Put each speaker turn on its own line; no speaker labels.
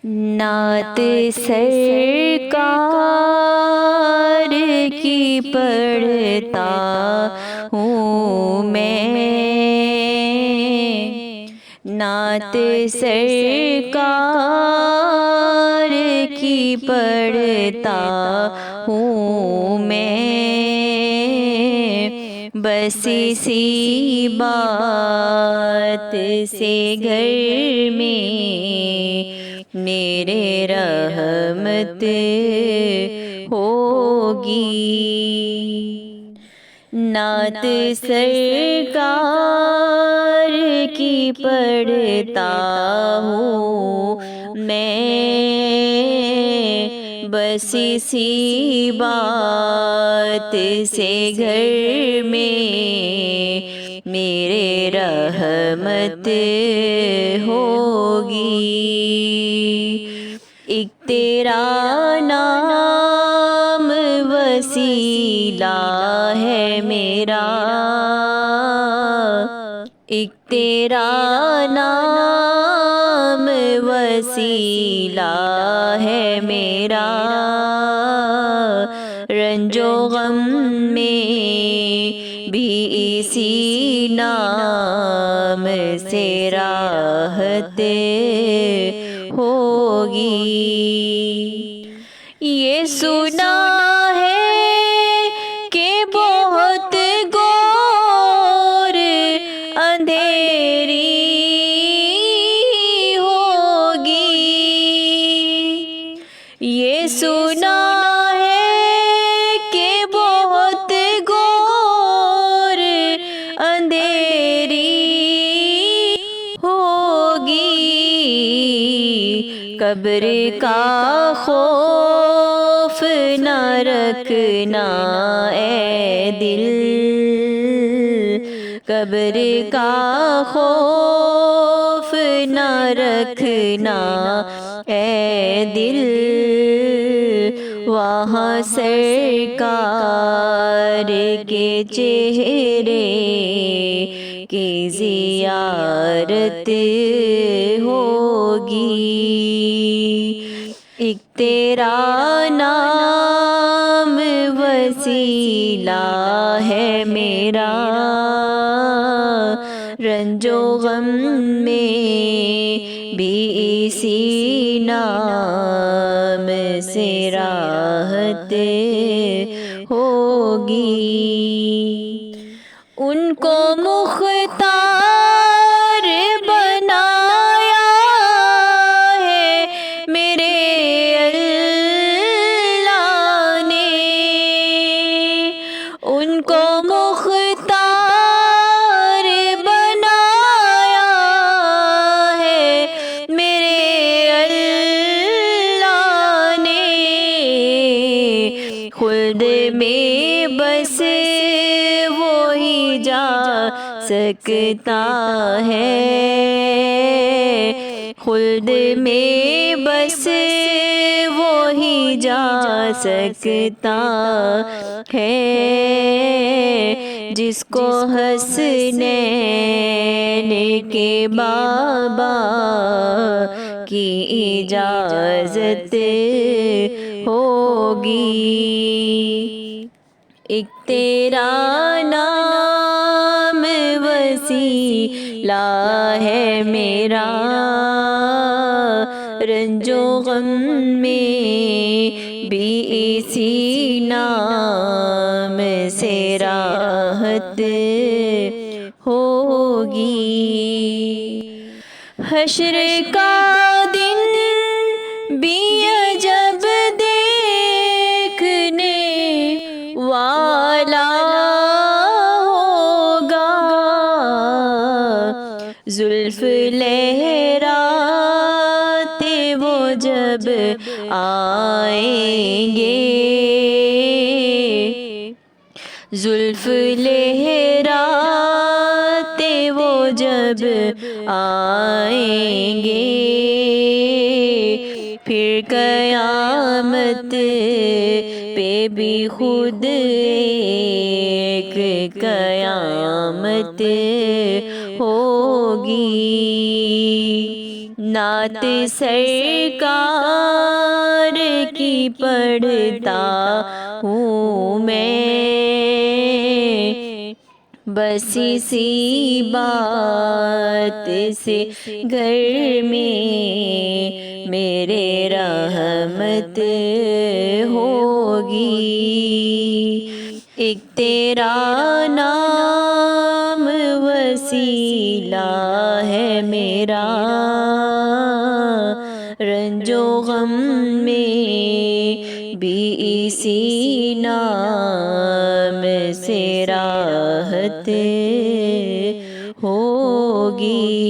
نعت سرکار کی پڑھتا ہوں میں، نعت سرکار کی پڑھتا ہوں میں، بس اسی بات سے گھر میں میرے رحمت ہوگی۔ نعت سرکار کی پڑھتا ہوں میں، بس اسی بات سے گھر میں میرے رحمت ہوگی۔ ایک تیرا نام وسیلہ ہے میرا، ایک تیرا نام وسیلہ ہے میرا، رنج و غم میں بھی اسی نام سے راحت ہوگی۔ یہ سنا ہے کہ بہت گھور اندھیری ہوگی، یہ سنا ہے کہ بہت گھور اندھیری ہوگی، قبر کا خوف نہ رکھنا اے دل، قبر کا خوف نہ رکھنا اے دل، وہاں سرکار کے چہرے کی زیارت ہوگی۔ ایک تیرا نام وسیلہ ہے میرا، رنج و غم میں بھی اسی نام سے راحت ہوگی۔ ان کو مختار بنایا ہے میرے اللہ نے، ان کو مختار بنایا ہے میرے اللہ نے، خلد میں بس وہی جا سکتا ہے، خلد میں بس وہی جا سکتا ہے، جس کو حسنین کے بابا کی اجازت ہوگی۔ ایک تیرا نام وسیلہ ہے میرا، رنج و غم میں بھی اسی نام سے راحت ہوگی۔ حشر کا دن بھی عجب دیکھنے والا ہوگا، زلف لہراتے وہ جب آئیں گے، زلف لہراتے وہ جب آئیں گے، پھر قیامت پہ بھی خود ایک قیامت ہوگی۔ نعت سرکار کی پڑھتا ہوں میں، بس اسی بات سے گھر میں میرے رحمت ہوگی۔ ایک تیرا نام وسیلہ ہے میرا، رنج و غم میں بھی اسی نام سے راحت ہوگی۔